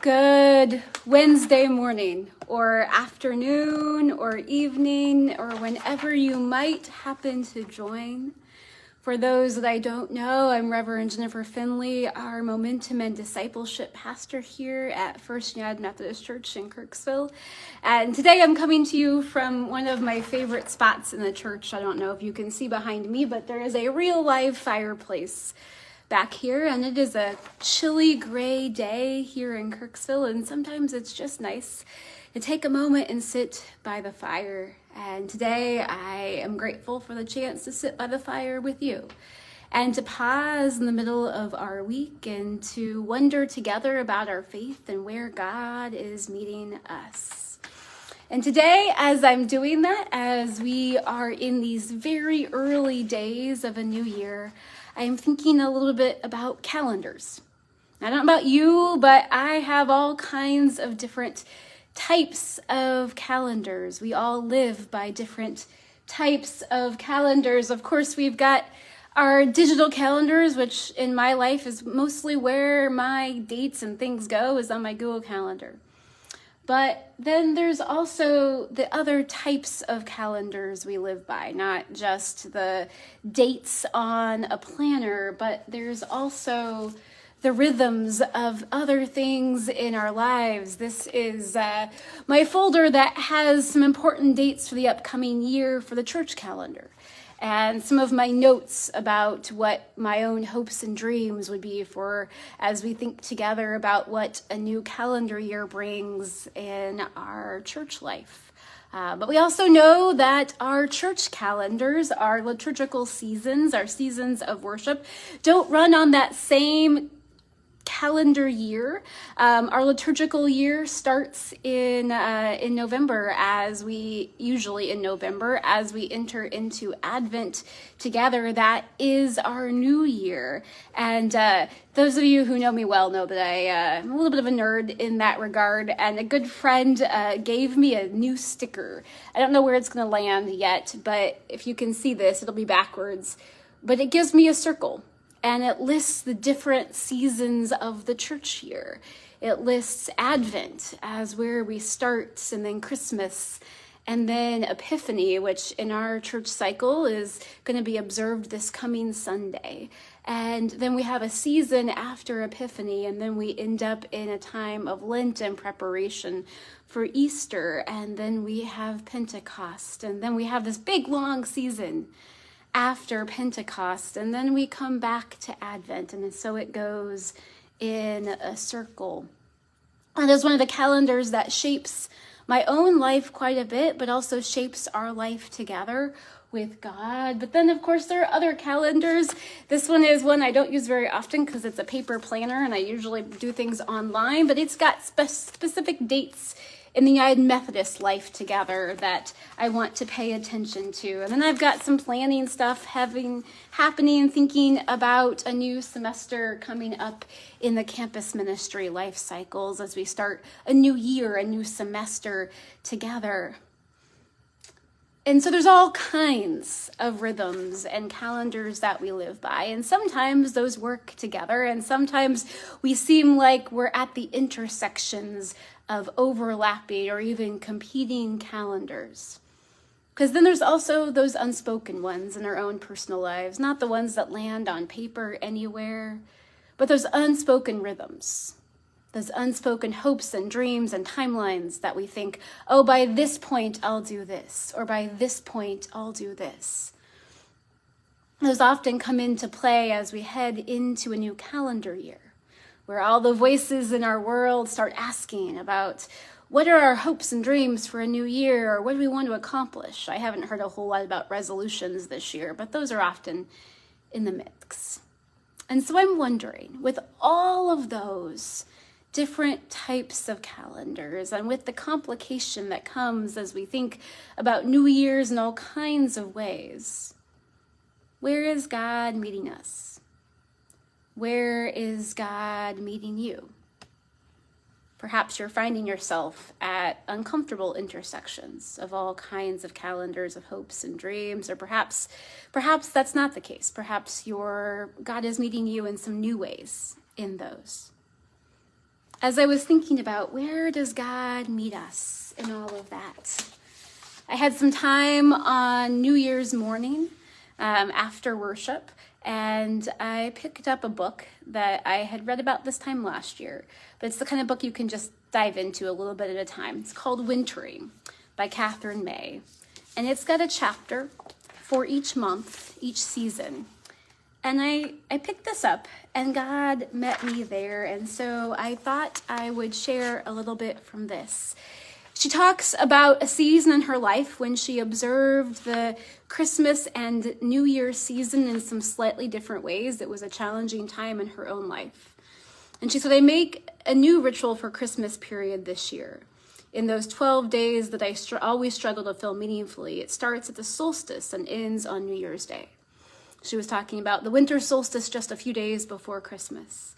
Good Wednesday morning or afternoon or evening or whenever you might happen to join. For those that I don't know, I'm Reverend Jennifer Finley, our Momentum and Discipleship pastor here at First United Methodist Church in Kirksville. And today I'm coming to you from one of my favorite spots in the church. I don't know if you can see behind me, but there is a real live fireplace back here, and it is a chilly gray day here in Kirksville, and sometimes it's just nice to take a moment and sit by the fire. And today I am grateful for the chance to sit by the fire with you and to pause in the middle of our week and to wonder together about our faith and where God is meeting us. And today, as I'm doing that, as we are in these very early days of a new year, I am thinking a little bit about calendars. I don't know about you, but I have all kinds of different types of calendars. We all live by different types of calendars. Of course, we've got our digital calendars, which in my life is mostly where my dates and things go, is on my Google Calendar. But then there's also the other types of calendars we live by, not just the dates on a planner, but there's also the rhythms of other things in our lives. This is my folder that has some important dates for the upcoming year for the church calendar, and some of my notes about what my own hopes and dreams would be for as we think together about what a new calendar year brings in our church life. But we also know that our church calendars, our liturgical seasons, our seasons of worship, don't run on that same calendar year. Our liturgical year starts in November, as we enter into Advent together. That is our new year. And those of you who know me well know that I'm a little bit of a nerd in that regard. And a good friend gave me a new sticker. I don't know where it's going to land yet, but if you can see this, it'll be backwards. But it gives me a circle. And it lists the different seasons of the church year. It lists Advent as where we start, and then Christmas, and then Epiphany, which in our church cycle is going to be observed this coming Sunday. And then we have a season after Epiphany, and then we end up in a time of Lent and preparation for Easter, and then we have Pentecost, and then we have this big long season after Pentecost, and then we come back to Advent, and so it goes in a circle. And it's one of the calendars that shapes my own life quite a bit, but also shapes our life together with God. But then, of course, there are other calendars. This one is one I don't use very often because it's a paper planner, and I usually do things online, but it's got specific dates in the United Methodist life together that I want to pay attention to. And then I've got some planning stuff happening, thinking about a new semester coming up in the campus ministry life cycles as we start a new year, a new semester together. And so there's all kinds of rhythms and calendars that we live by. And sometimes those work together, and sometimes we seem like we're at the intersections of overlapping or even competing calendars. Because then there's also those unspoken ones in our own personal lives, not the ones that land on paper anywhere, but those unspoken rhythms, those unspoken hopes and dreams and timelines that we think, oh, by this point I'll do this, or by this point I'll do this. Those often come into play as we head into a new calendar year, where all the voices in our world start asking about what are our hopes and dreams for a new year, or what do we want to accomplish? I haven't heard a whole lot about resolutions this year, but those are often in the mix. And so I'm wondering, with all of those different types of calendars, and with the complication that comes as we think about New Year's in all kinds of ways, where is God meeting us? Where is God meeting you? Perhaps you're finding yourself at uncomfortable intersections of all kinds of calendars of hopes and dreams, or perhaps that's not the case. Perhaps God is meeting you in some new ways in those. as I was thinking about where does God meet us in all of that, I had some time on New Year's morning after worship, and I picked up a book that I had read about this time last year, but it's the kind of book you can just dive into a little bit at a time. It's called Wintering by Catherine May, and it's got a chapter for each month, each season. And I picked this up, and God met me there, and so I thought I would share a little bit from this. She talks about a season in her life when she observed the Christmas and New Year's season in some slightly different ways. It was a challenging time in her own life. And she said, I make a new ritual for Christmas period this year. In those 12 days that I always struggle to feel meaningfully, it starts at the solstice and ends on New Year's Day. She was talking about the winter solstice just a few days before Christmas.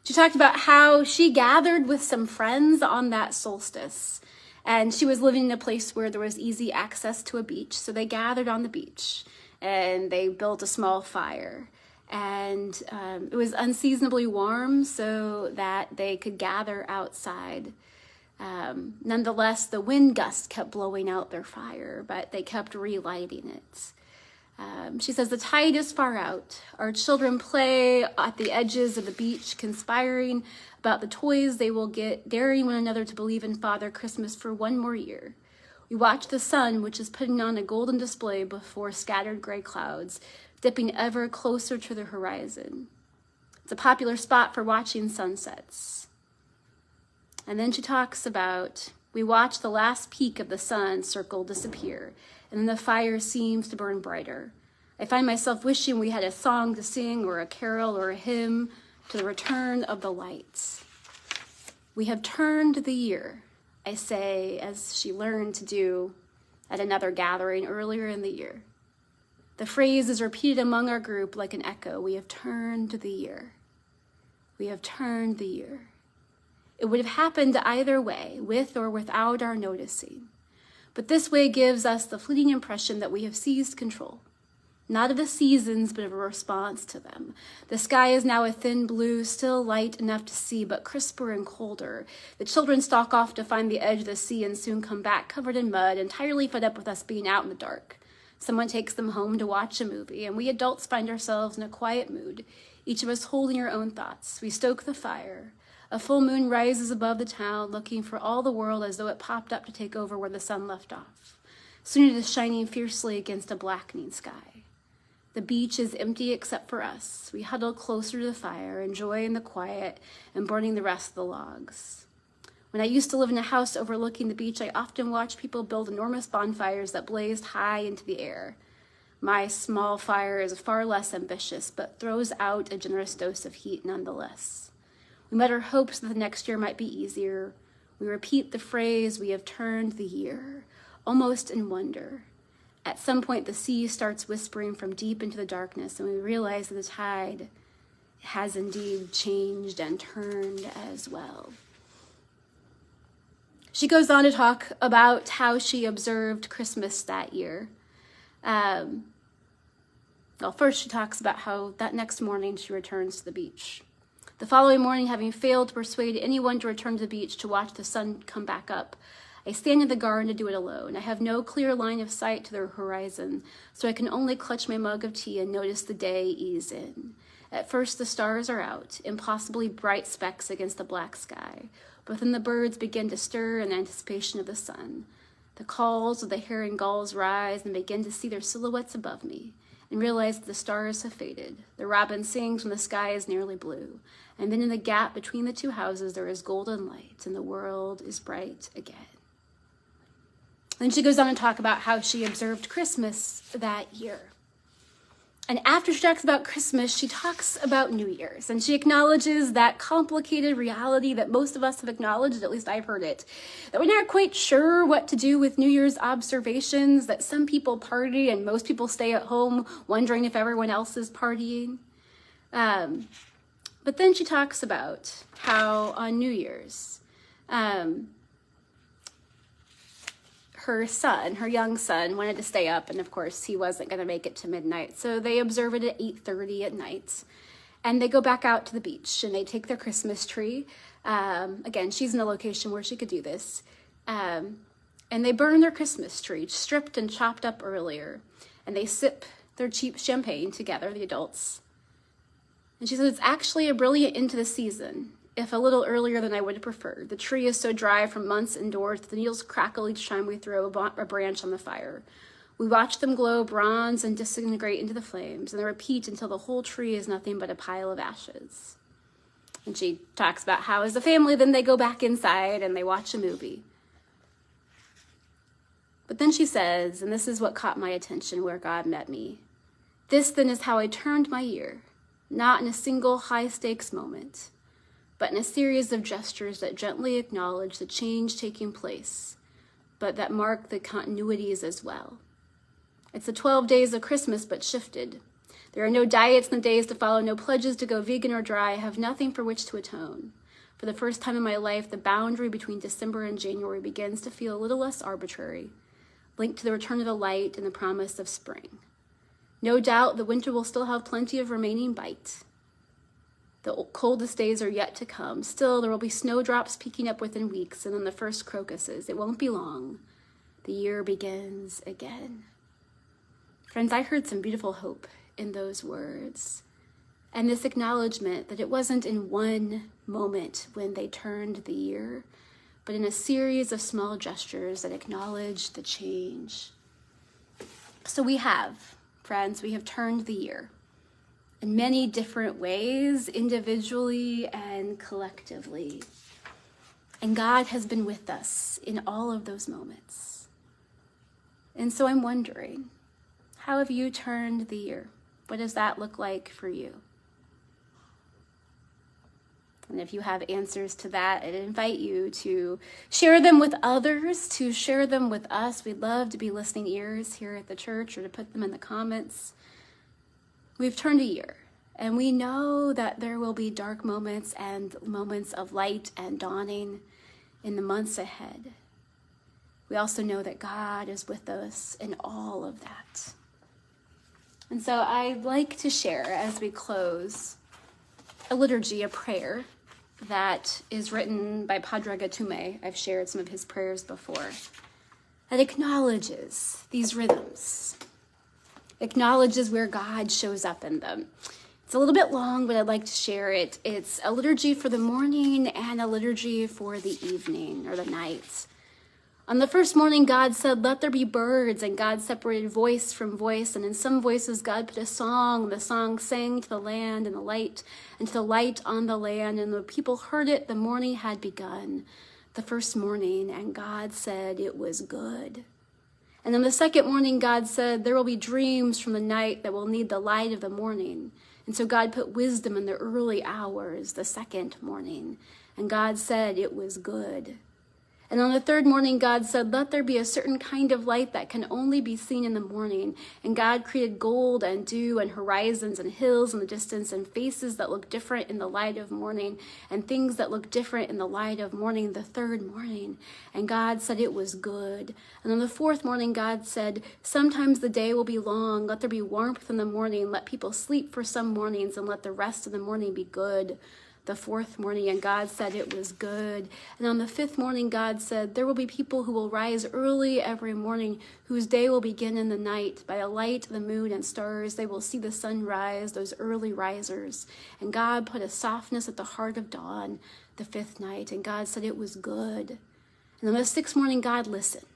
She talked about how she gathered with some friends on that solstice, and she was living in a place where there was easy access to a beach. So they gathered on the beach and they built a small fire, and it was unseasonably warm so that they could gather outside. Nonetheless, the wind gust kept blowing out their fire, but they kept relighting it. She says, the tide is far out. Our children play at the edges of the beach, conspiring about the toys they will get, daring one another to believe in Father Christmas for one more year. We watch the sun, which is putting on a golden display before scattered gray clouds, dipping ever closer to the horizon. It's a popular spot for watching sunsets. And then she talks about, we watch the last peak of the sun circle disappear, and then the fire seems to burn brighter. I find myself wishing we had a song to sing or a carol or a hymn to the return of the lights. We have turned the year, I say, as she learned to do at another gathering earlier in the year. The phrase is repeated among our group like an echo. We have turned the year. We have turned the year. It would have happened either way, with or without our noticing. But this way gives us the fleeting impression that we have seized control, not of the seasons, but of a response to them. The sky is now a thin blue, still light enough to see, but crisper and colder. The children stalk off to find the edge of the sea and soon come back covered in mud, entirely fed up with us being out in the dark. Someone takes them home to watch a movie, and we adults find ourselves in a quiet mood, each of us holding our own thoughts. We stoke the fire. A full moon rises above the town, looking for all the world as though it popped up to take over where the sun left off. Soon it is shining fiercely against a blackening sky. The beach is empty except for us. We huddle closer to the fire, enjoying the quiet and burning the rest of the logs. When I used to live in a house overlooking the beach, I often watched people build enormous bonfires that blazed high into the air. My small fire is far less ambitious, but throws out a generous dose of heat nonetheless. We mutter hopes that the next year might be easier. We repeat the phrase, we have turned the year, almost in wonder. At some point, the sea starts whispering from deep into the darkness, and we realize that the tide has indeed changed and turned as well. She goes on to talk about how she observed Christmas that year. Well, first she talks about how that next morning she returns to the beach. The following morning, having failed to persuade anyone to return to the beach to watch the sun come back up, I stand in the garden to do it alone. I have no clear line of sight to the horizon, so I can only clutch my mug of tea and notice the day ease in. At first, the stars are out, impossibly bright specks against the black sky, but then the birds begin to stir in anticipation of the sun. The calls of the herring gulls rise and begin to see their silhouettes above me, and realize that the stars have faded. The robin sings when the sky is nearly blue, and then in the gap between the two houses there is golden light, and the world is bright again. Then she goes on to talk about how she observed Christmas that year. And after she talks about Christmas, she talks about New Year's, and she acknowledges that complicated reality that most of us have acknowledged, at least I've heard it, that we're not quite sure what to do with New Year's observations, that some people party and most people stay at home wondering if everyone else is partying. But then she talks about how on New Year's, her young son, wanted to stay up, and of course he wasn't going to make it to midnight, so they observe it at 8:30 at night. And they go back out to the beach and they take their Christmas tree. Again, she's in a location where she could do this. And they burn their Christmas tree, stripped and chopped up earlier. And they sip their cheap champagne together, the adults. And she said, it's actually a brilliant end to the season, if a little earlier than I would have preferred. The tree is so dry from months indoors that the needles crackle each time we throw a branch on the fire. We watch them glow bronze and disintegrate into the flames, and they repeat until the whole tree is nothing but a pile of ashes. And she talks about how as a family, then they go back inside and they watch a movie. But then she says, and this is what caught my attention where God met me. This then is how I turned my year, not in a single high-stakes moment, but in a series of gestures that gently acknowledge the change taking place, but that mark the continuities as well. It's the 12 days of Christmas, but shifted. There are no diets in the days to follow, no pledges to go vegan or dry. I have nothing for which to atone. For the first time in my life, the boundary between December and January begins to feel a little less arbitrary, linked to the return of the light and the promise of spring. No doubt the winter will still have plenty of remaining bite. The coldest days are yet to come. Still, there will be snowdrops peeking up within weeks, and then the first crocuses. It won't be long. The year begins again. Friends, I heard some beautiful hope in those words, and this acknowledgement that it wasn't in one moment when they turned the year, but in a series of small gestures that acknowledge the change. So we have, friends, we have turned the year in many different ways, individually and collectively. And God has been with us in all of those moments. And so I'm wondering, how have you turned the year? What does that look like for you? And if you have answers to that, I'd invite you to share them with others, to share them with us. We'd love to be listening ears here at the church, or to put them in the comments. We've turned a year, and we know that there will be dark moments and moments of light and dawning in the months ahead. We also know that God is with us in all of that. And so I'd like to share, as we close, a liturgy, a prayer that is written by Padre Gatume. I've shared some of his prayers before. That acknowledges these rhythms, acknowledges where God shows up in them. It's a little bit long, but I'd like to share it. It's a liturgy for the morning and a liturgy for the evening or the night. On the first morning, God said, let there be birds, and God separated voice from voice, and in some voices God put a song. The song sang to the land and to the light on the land, and the people heard it. The morning had begun, the first morning, and God said it was good. And on the second morning, God said, there will be dreams from the night that will need the light of the morning. And so God put wisdom in the early hours, the second morning, and God said it was good. And on the third morning, God said, let there be a certain kind of light that can only be seen in the morning. And God created gold and dew and horizons and hills in the distance and faces that look different in the light of morning and things that look different in the light of morning, the third morning. And God said it was good. And on the fourth morning, God said, sometimes the day will be long. Let there be warmth in the morning. Let people sleep for some mornings, and let the rest of the morning be good. The fourth morning, and God said it was good. And on the fifth morning, God said, there will be people who will rise early every morning, whose day will begin in the night. By the light of the moon and stars, they will see the sun rise, those early risers. And God put a softness at the heart of dawn the fifth night, and God said it was good. And on the sixth morning, God listened.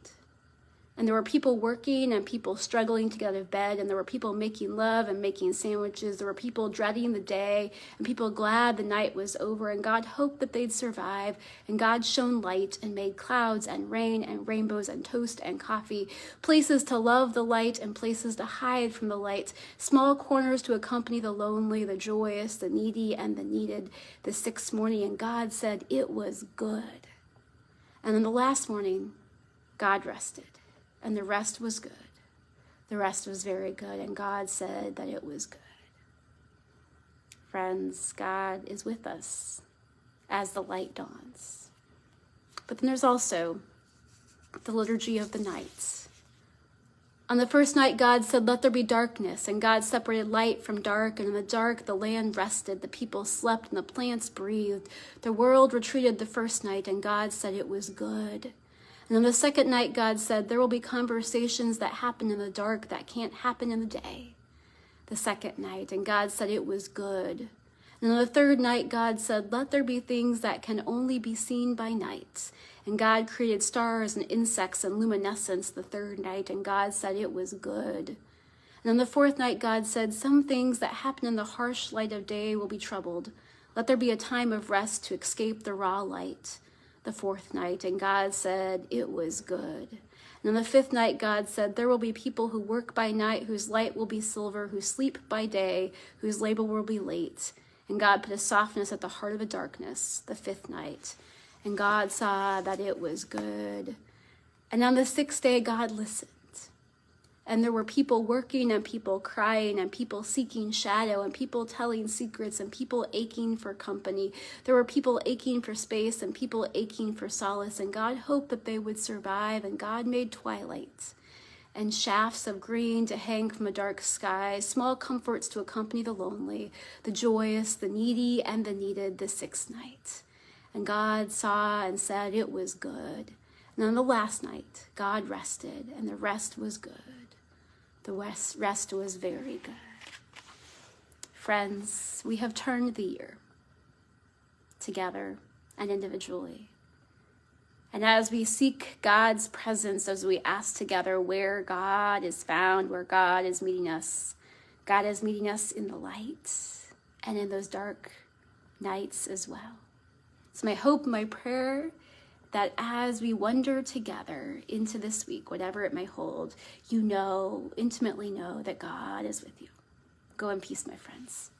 And there were people working and people struggling to get out of bed. And there were people making love and making sandwiches. There were people dreading the day and people glad the night was over. And God hoped that they'd survive. And God shone light and made clouds and rain and rainbows and toast and coffee. Places to love the light and places to hide from the light. Small corners to accompany the lonely, the joyous, the needy, and the needed. The sixth morning, and God said it was good. And on the last morning, God rested. And the rest was good. The rest was very good. And God said that it was good. Friends, God is with us as the light dawns. But then there's also the liturgy of the night. On the first night, God said, "Let there be darkness." And God separated light from dark. And in the dark, the land rested. The people slept and the plants breathed. The world retreated the first night. And God said it was good. And on the second night, God said, "There will be conversations that happen in the dark that can't happen in the day." The second night, and God said it was good. And on the third night, God said, "Let there be things that can only be seen by night." And God created stars and insects and luminescence the third night, and God said it was good. And on the fourth night, God said, "Some things that happen in the harsh light of day will be troubled. Let there be a time of rest to escape the raw light." The fourth night, and God said it was good. And on the fifth night, God said, "There will be people who work by night, whose light will be silver, who sleep by day, whose labor will be late." And God put a softness at the heart of the darkness, the fifth night. And God saw that it was good. And on the sixth day, God listened. And there were people working and people crying and people seeking shadow and people telling secrets and people aching for company. There were people aching for space and people aching for solace. And God hoped that they would survive. And God made twilight and shafts of green to hang from a dark sky, small comforts to accompany the lonely, the joyous, the needy, and the needed, the sixth night. And God saw and said it was good. And on the last night, God rested, and the rest was good. The rest was very good. Friends, we have turned the year, together and individually. And as we seek God's presence, as we ask together where God is found, where God is meeting us in the light and in those dark nights as well. It's my hope, my prayer, that as we wander together into this week, whatever it may hold, you know, intimately know that God is with you. Go in peace, my friends.